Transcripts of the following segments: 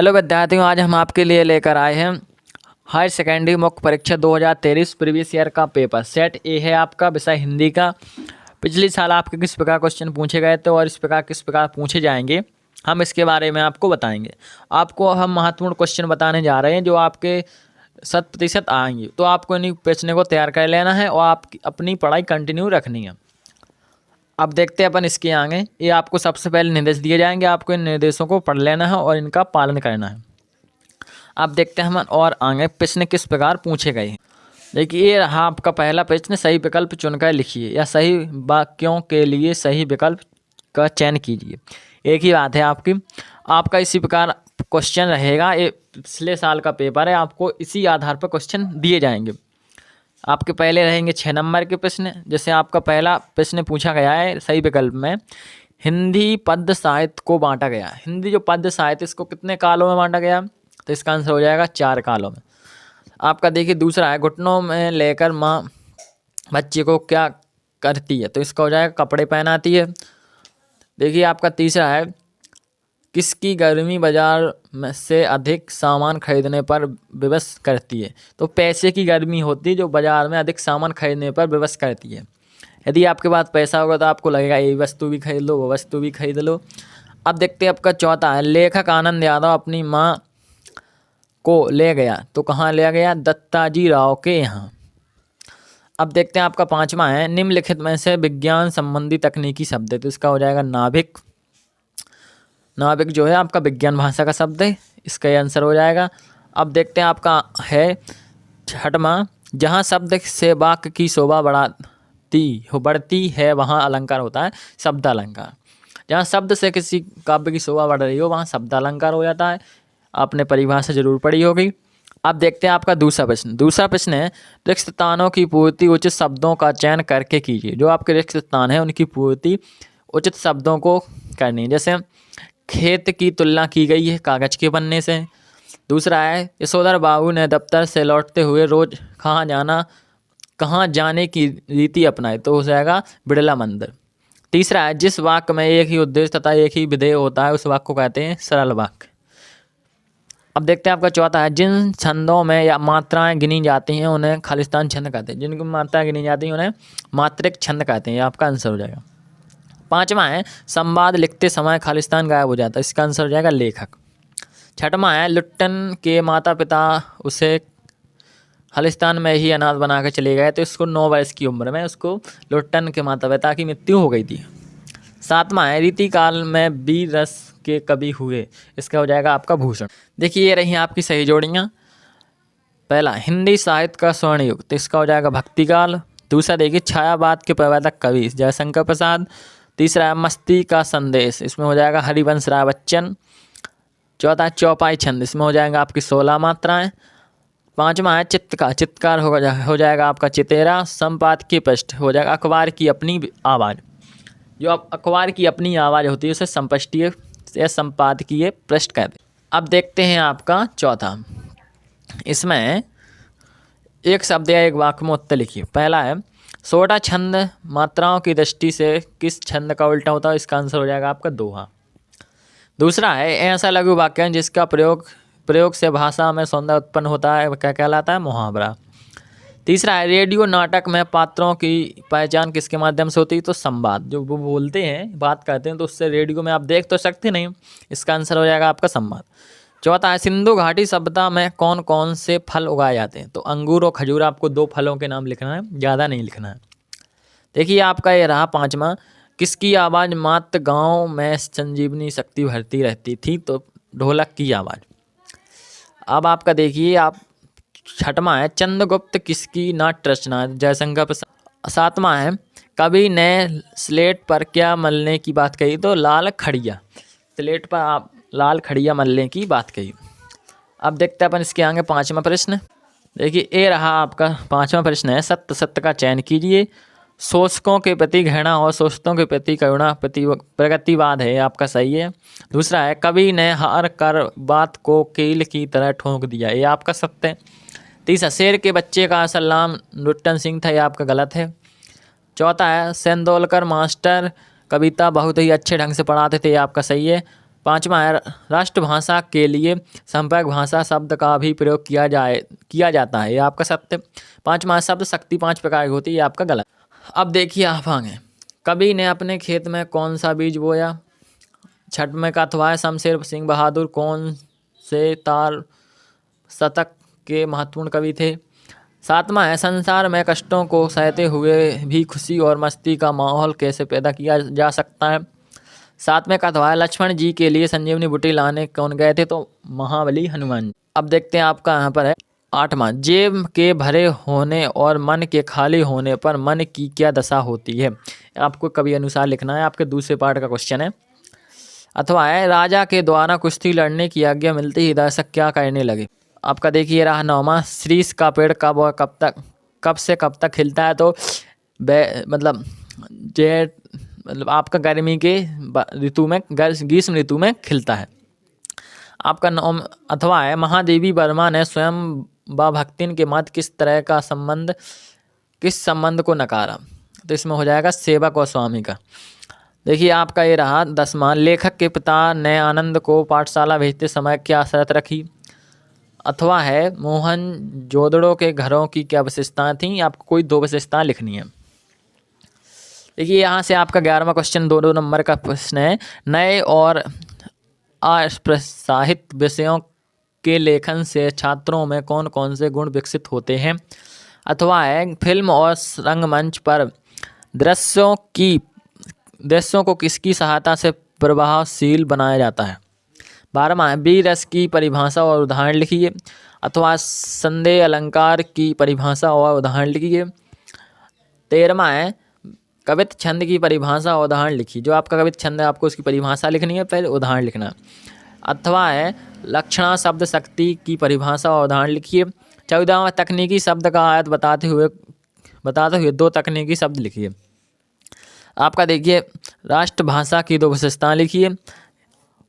Hello विद्यार्थियों, आज हम आपके लिए लेकर आए हैं हायर सेकेंडरी मुख्य परीक्षा 2023 प्रीवियस ईयर का पेपर। सेट ए है आपका, विषय हिंदी का। पिछले साल आपके किस प्रकार क्वेश्चन पूछे गए थे और इस प्रकार किस प्रकार पूछे जाएंगे, हम इसके बारे में आपको बताएंगे। आपको हम महत्वपूर्ण क्वेश्चन बताने जा रहे हैं जो आपके 100% आएंगे। तो आपको इन्हीं प्रश्नों को तैयार कर लेना है और आप अपनी पढ़ाई कंटिन्यू रखनी है। अब देखते हैं अपन इसके आगे। ये आपको सबसे पहले निर्देश दिए जाएंगे, आपको इन निर्देशों को पढ़ लेना है और इनका पालन करना है। अब देखते हैं हम और आगे प्रश्न किस प्रकार पूछे गए हैं। देखिए, ये रहा आपका पहला प्रश्न। सही विकल्प चुनकर लिखिए या सही वाक्यों के लिए सही विकल्प का चयन कीजिए। एक ही बात है आपका इसी प्रकार क्वेश्चन रहेगा। ये पिछले साल का पेपर है, आपको इसी आधार पर क्वेश्चन दिए जाएंगे। आपके पहले रहेंगे 6 नंबर के प्रश्न। जैसे आपका पहला प्रश्न पूछा गया है सही विकल्प में, हिंदी पद्य साहित्य को बांटा गया। हिंदी जो पद्य साहित्य, इसको कितने कालों में बांटा गया? तो इसका आंसर हो जाएगा 4 कालों में। आपका देखिए दूसरा है, घुटनों में लेकर माँ बच्चे को क्या करती है? तो इसका हो जाएगा कपड़े पहनाती है। देखिए आपका तीसरा है, किसकी गर्मी बाजार में से अधिक सामान खरीदने पर विवश करती है? तो पैसे की गर्मी होती है जो बाजार में अधिक सामान खरीदने पर विवश करती है। यदि आपके पास पैसा होगा तो आपको लगेगा ये वस्तु भी खरीद लो, वो वस्तु भी खरीद लो। अब देखते हैं आपका चौथा है, लेखक आनंद यादव अपनी माँ को ले गया। तो कहाँ ले गया? दत्ताजी राव के यहाँ। अब देखते हैं आपका पाँचवा है, निम्नलिखित में से विज्ञान संबंधी तकनीकी शब्द है। तो इसका हो जाएगा नाभिक। नाभिक जो है आपका विज्ञान भाषा का शब्द है, इसका ये आंसर हो जाएगा। अब देखते हैं आपका है छठवां, जहाँ शब्द से वाक्य की शोभा बढ़ती है वहाँ अलंकार होता है शब्द अलंकार। जहाँ शब्द से किसी काव्य की शोभा बढ़ रही हो वहाँ शब्द अलंकार हो जाता है। आपने परिभाषा जरूर पढ़ी होगी। अब देखते हैं आपका दूसरा प्रश्न। दूसरा प्रश्न है, रिक्त स्थानों की पूर्ति उचित शब्दों का चयन करके कीजिए। जो आपके रिक्त स्थान है उनकी पूर्ति उचित शब्दों को करनी है। जैसे खेत की तुलना की गई है कागज के पन्ने से। दूसरा है, यशोधर बाबू ने दफ्तर से लौटते हुए रोज कहाँ जाने की रीति अपनाई। तो हो जाएगा बिड़ला मंदिर। तीसरा है, जिस वाक्य में एक ही उद्देश्य तथा एक ही विधेय होता है उस वाक्य को कहते हैं सरल वाक्य। अब देखते हैं आपका चौथा है, जिन छंदों में या मात्राएं गिनी जाती हैं उन्हें खालिस्तान छंद कहते हैं। जिनकी मात्राएं गिनी जाती हैं उन्हें मात्रिक छंद कहते हैं। ये आपका आंसर हो जाएगा। पाँचवा है, संवाद लिखते समय खालिस्तान गायब हो जाता है। इसका आंसर हो जाएगा लेखक। छठवां है, लुट्टन के माता पिता उसे खालिस्तान में ही अनाथ बना कर चले गए। तो इसको 9 वर्ष की उम्र में उसको लुट्टन के माता पिता की मृत्यु हो गई थी। सातवां है, रीतिकाल में वीर रस के कवि हुए। इसका हो जाएगा आपका भूषण। देखिए ये रही आपकी सही जोड़ियाँ। पहला, हिंदी साहित्य का स्वर्ण युग। तो इसका हो जाएगा भक्तिकाल। दूसरा देखिए, छायावाद के प्रवर्तक कवि जयशंकर प्रसाद। तीसरा है, मस्ती का संदेश। इसमें हो जाएगा हरिवंश राय बच्चन। चौथा है, चौपाई छंद। इसमें हो जाएगा आपकी 16 मात्राएं। पाँचवा है, चित्तकार हो जाएगा आपका चितेरा। संपादकीय पृष्ठ हो जाएगा अखबार की अपनी आवाज़। जो आप अखबार की अपनी आवाज़ होती है उसे संपष्टीय या संपादकीय पृष्ठ कहते हैं। अब देखते हैं आपका चौथा। इसमें एक शब्द या एक वाक्य में उत्तर लिखिए। पहला है, सोटा छंद मात्राओं की दृष्टि से किस छंद का उल्टा होता है? इसका आंसर हो जाएगा आपका दोहा। दूसरा है, ऐसा लघु वाक्य जिसका प्रयोग से भाषा में सौंदर्य उत्पन्न होता है, क्या कहलाता है? मुहावरा। तीसरा है, रेडियो नाटक में पात्रों की पहचान किसके माध्यम से होती है? तो संवाद। जो वो बोलते हैं, बात करते हैं, तो उससे रेडियो में आप देख तो सकते नहीं। इसका आंसर हो जाएगा आपका संवाद। चौथा है, सिंधु घाटी सभ्यता में कौन कौन से फल उगाए जाते हैं? तो अंगूर और खजूर। आपको 2 फलों के नाम लिखना है, ज़्यादा नहीं लिखना है। देखिए आपका ये रहा पाँचवा, किसकी आवाज़ मात्र गाँव में संजीवनी शक्ति भरती रहती थी? तो ढोलक की आवाज़। अब आपका देखिए आप छठवां है, चंद्रगुप्त किसकी नाट्य रचना? जयशंकर प्रसाद। सातवां है, कवि ने स्लेट पर क्या मलने की बात कही? तो लाल खड़िया। स्लेट पर आप लाल खड़िया मलने की बात कही। अब देखते हैं अपन इसके आगे पाँचवा प्रश्न। देखिए ये रहा आपका पाँचवा प्रश्न है, सत्य का चयन कीजिए। शोषकों के प्रति घृणा और शोषितों के प्रति करुणा प्रगतिवाद है, आपका सही है। दूसरा है, कवि ने हार कर बात को कील की तरह ठोक दिया। ये आपका सत्य है। तीसरा, शेर के बच्चे का असल नाम लुट्टन सिंह था। ये आपका गलत है। चौथा है, सेंदोलकर मास्टर कविता बहुत ही अच्छे ढंग से पढ़ाते थे। ये आपका सही है। 5वां है राष्ट्रभाषा के लिए संपर्क भाषा शब्द का भी प्रयोग किया जाता है, ये आपका सत्य। 5वां शब्द शक्ति 5 प्रकार की होती है, ये आपका गलत। अब देखिए आप आगे, कवि ने अपने खेत में कौन सा बीज बोया। 6वें का अथवा है शमशेर सिंह बहादुर कौन से तार शतक के महत्वपूर्ण कवि थे। 7वां है संसार में कष्टों को सहते हुए भी खुशी और मस्ती का माहौल कैसे पैदा किया जा सकता है। 7वें का अथवा है लक्ष्मण जी के लिए संजीवनी बूटी लाने कौन गए थे, तो महाबली हनुमान। अब देखते हैं आपका यहाँ पर है 8वां, जेब के भरे होने और मन के खाली होने पर मन की क्या दशा होती है। आपको कवि अनुसार लिखना है, आपके दूसरे पार्ट का क्वेश्चन है। अथवा है राजा के द्वारा कुश्ती लड़ने की आज्ञा मिलते ही दर्शक क्या करने लगे। आपका देखिए रहा 9वां, शीश का पेड़ कब और कब से कब तक खिलता है, तो मतलब जेठ मतलब आपका गर्मी के ऋतु में ग्रीष्म ऋतु में खिलता है। आपका 9 अथवा है महादेवी वर्मा ने स्वयं व भक्तिन के मध्य किस संबंध को नकारा, तो इसमें हो जाएगा सेवक और स्वामी का। देखिए आपका ये रहा 10वां, लेखक के पिता ने आनंद को पाठशाला भेजते समय क्या शर्त रखी। अथवा है मोहन जोदड़ो के घरों की क्या विशेषताएं थीं, आपको कोई 2 विशेषताएं लिखनी है। देखिए यहाँ से आपका 11वां क्वेश्चन 2 नंबर का प्रश्न है, नए और अप्रोत्साहित विषयों के लेखन से छात्रों में कौन कौन से गुण विकसित होते हैं। अथवा है फिल्म और रंगमंच पर दृश्यों को किसकी सहायता से प्रभावशील बनाया जाता है। 12वां है बी रस की परिभाषा और उदाहरण लिखिए। अथवा संदेह अलंकार की परिभाषा और उदाहरण लिखिए। 13वां है कवित्त छंद की परिभाषा और उदाहरण लिखिए। जो आपका कवित्त छंद है आपको उसकी परिभाषा लिखनी है, पहले उदाहरण लिखना है। अथवा है लक्षणा शब्द शक्ति की परिभाषा और उदाहरण लिखिए। 14वां तकनीकी शब्द का आयत बताते हुए 2 तकनीकी शब्द लिखिए। आपका देखिए राष्ट्रभाषा की 2 विशेषताएं लिखिए।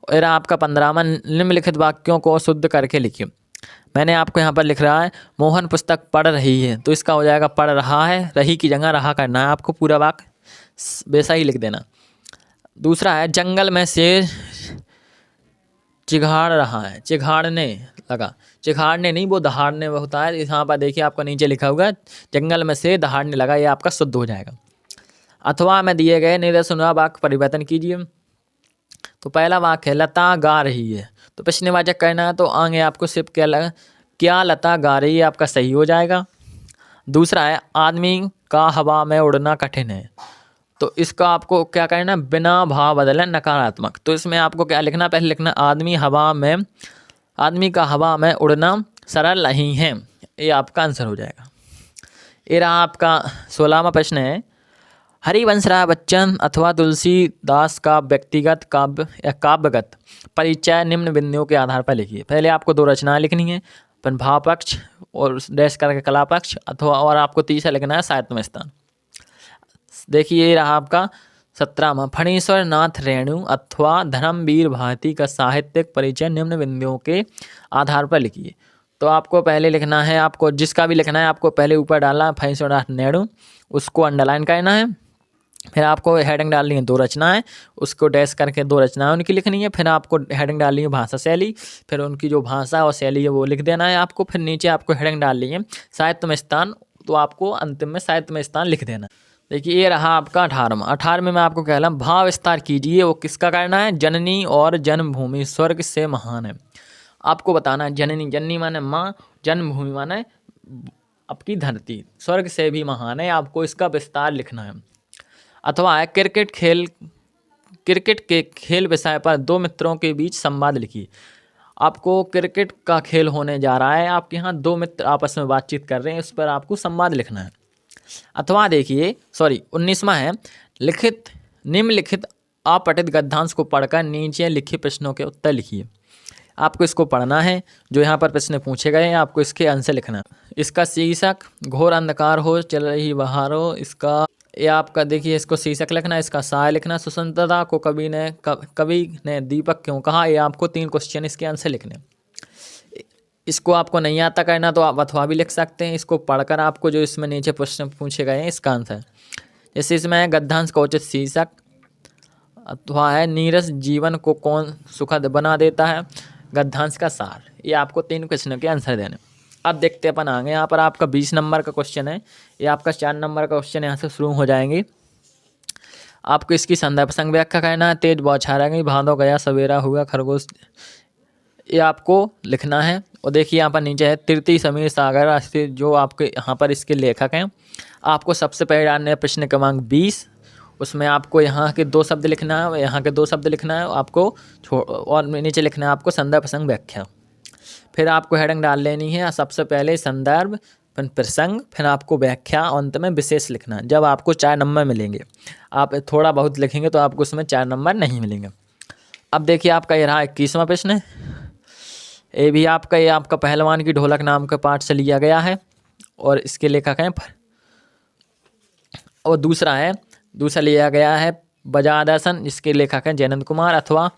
और आपका 15वां निम्नलिखित वाक्यों को शुद्ध करके लिखिए। मैंने आपको यहाँ पर लिख रहा है मोहन पुस्तक पढ़ रही है, तो इसका हो जाएगा पढ़ रहा है, रही की जगह रहा करना है, आपको पूरा वाक्य वैसा ही लिख देना। दूसरा है जंगल में शेर चिघाड़ रहा है, चिघाड़ने लगा, चिघाड़ने नहीं वो दहाड़ने में होता है। यहाँ पर देखिए आपका नीचे लिखा हुआ जंगल में शेर दहाड़ने लगा, ये आपका शुद्ध हो जाएगा। अथवा में दिए गए निदर्शनों वाक्य परिवर्तन कीजिए। तो पहला वाक्य है लता गा रही है, तो प्रश्नवाचक करना है, तो आगे आपको सिर्फ क्या लता गा रही है, आपका सही हो जाएगा। दूसरा है आदमी का हवा में उड़ना कठिन है, तो इसका आपको क्या करना, बिना भाव बदले नकारात्मक। तो इसमें आपको क्या लिखना, पहले लिखना आदमी का हवा में उड़ना सरल नहीं है, ये आपका आंसर हो जाएगा। ये रहा आपका 16वां प्रश्न है हरिवंश राय बच्चन अथवा तुलसीदास का व्यक्तिगत काव्य या काव्यगत परिचय निम्न बिंदुओं के आधार पर लिखिए। पहले आपको 2 रचनाएं लिखनी है, भाव पक्ष और डैश करके कला पक्ष, अथवा और आपको तीसरा लिखना है साहित्य में स्थान। देखिए ये रहा आपका 17वां फणीश्वर नाथ रेणु अथवा धर्मवीर भारती का साहित्यिक परिचय निम्न बिंदुओं के आधार पर लिखिए। तो आपको पहले लिखना है, आपको जिसका भी लिखना है आपको पहले ऊपर डालना है फणीश्वर नाथ रेणु, उसको अंडरलाइन करना है। फिर आपको हेडिंग डालनी है 2 रचनाएं, उसको डैश करके 2 रचनाएं उनकी लिखनी है। फिर आपको हेडिंग डालनी है भाषा शैली, फिर उनकी जो भाषा और शैली है वो लिख देना है आपको। फिर नीचे आपको हेडिंग डालनी है साहित्य में स्थान, तो आपको अंतिम में साहित्य में स्थान लिख देना। देखिए ये रहा आपका 18वें में आपको कह रहा भाव विस्तार कीजिए, वो किसका करना है, जननी और जन्मभूमि स्वर्ग से महान है। आपको बताना है जननी माने माँ, जन्मभूमि माने आपकी धरती, स्वर्ग से भी महान है, आपको इसका विस्तार लिखना है। अथवा है क्रिकेट के खेल विषय पर 2 मित्रों के बीच संवाद लिखिए। आपको क्रिकेट का खेल होने जा रहा है, आपके यहाँ 2 मित्र आपस में बातचीत कर रहे हैं, इस पर आपको संवाद लिखना है। अथवा देखिए 19वां है निम्नलिखित अपठित गद्यांश को पढ़कर नीचे लिखे प्रश्नों के उत्तर लिखिए। आपको इसको पढ़ना है, जो यहाँ पर प्रश्न पूछे गए हैं आपको इसके आंसर लिखना है। इसका शीर्षक घोर अंधकार हो चल रही बहारों, इसका ये आपका देखिए इसको शीर्षक लिखना है, इसका साय लिखना। स्वतंत्रता को कवि ने दीपक क्यों कहा, ये आपको 3 क्वेश्चन इसके आंसर लिखने। इसको आपको नहीं आता करना तो आप अथवा भी लिख सकते हैं, इसको पढ़कर आपको जो इसमें नीचे प्रश्न पूछे गए हैं इसका आंसर। जैसे इसमें गद्यांश का उचित शीर्षक, अथवा है नीरस जीवन को कौन सुखद बना देता है। गद्यांश का सार। ये आपको 3 क्वेश्चनों के आंसर देने। अब देखते हैं अपन आगे। यहाँ पर आपका 20 नंबर का क्वेश्चन है। ये आपका 4 नंबर का क्वेश्चन यहाँ से शुरू हो जाएंगे। आपको इसकी संदर्भ संग व्याख्या कहना है। तेज बौछारें गई, भादों गया, सवेरा हुआ, खरगोश, ये आपको लिखना है। और देखिए यहाँ पर नीचे है तृतीय समीर सागर, जो आपके यहाँ पर इसके लेखक हैं। आपको सबसे पहले डालने हैं प्रश्न क्रमांक 20। उसमें आपको यहाँ के 2 शब्द लिखना है, यहाँ के 2 शब्द लिखना है आपको, और नीचे लिखना है आपको संदर्भ प्रसंग व्याख्या। फिर आपको हेडिंग डाल लेनी है। सबसे पहले संदर्भ, फिर प्रसंग, फिर आपको व्याख्या, अंत में विशेष लिखना है। जब आपको 4 नंबर मिलेंगे, आप थोड़ा बहुत लिखेंगे तो आपको उसमें 4 नंबर नहीं मिलेंगे। अब देखिए आपका ये रहा 21वां प्रश्न। ये भी आपका, ये आपका पहलवान की ढोलक नाम के पाठ से लिया गया है और इसके लेखक हैं। और दूसरा लिया गया है बजादर्शन, इसके लेखक हैं जयनंद कुमार, अथवा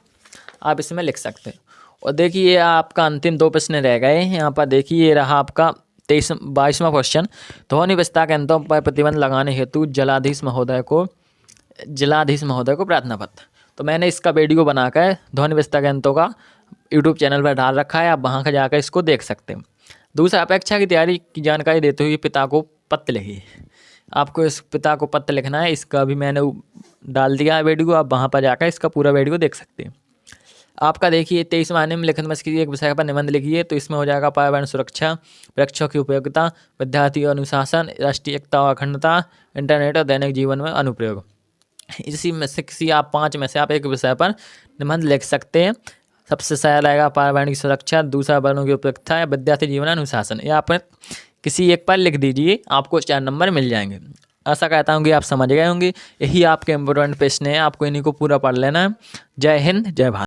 आप इसमें लिख सकते हैं। और देखिए ये आपका अंतिम 2 प्रश्न रह गए हैं। यहाँ पर देखिए ये रहा आपका 22वां क्वेश्चन। ध्वनि विस्तार के अंतों पर प्रतिबंध लगाने हेतु जिलाधीश महोदय को प्रार्थना पत्र। तो मैंने इसका वीडियो बनाकर ध्वनि विस्तार के अंतों का यूट्यूब चैनल पर डाल रखा है, आप वहाँ का जाकर इसको देख सकते हैं। दूसरा, अपेक्षा की तैयारी की जानकारी देते हुए पिता को पत्र लिखिए। आपको इस पिता को पत्र लिखना है। इसका भी मैंने डाल दिया है वीडियो, आप वहाँ पर जाकर इसका पूरा वीडियो देख सकते हैं। आपका देखिए 23वां निम्नलिखित में से एक विषय पर निबंध लिखिए। तो इसमें हो जाएगा पर्यावरण सुरक्षा, वृक्षों की उपयोगिता, विद्यार्थी अनुशासन, राष्ट्रीय एकता और अखंडता, इंटरनेट और दैनिक जीवन में अनुप्रयोग। इसी में से किसी आप 5 में से आप एक विषय पर निबंध लिख सकते हैं। सबसे सही रहेगा पर्यावरण की सुरक्षा, दूसरा वनों की उपयोगिता या विद्यार्थी जीवन अनुशासन। ये आप किसी एक पर लिख दीजिए, आपको 4 नंबर मिल जाएंगे। आशा करता हूँ कि आप समझ गए होंगे। यही आपके इम्पोर्टेंट प्रश्न है, आपको इन्हीं को पूरा पढ़ लेना है। जय हिंद, जय भारत।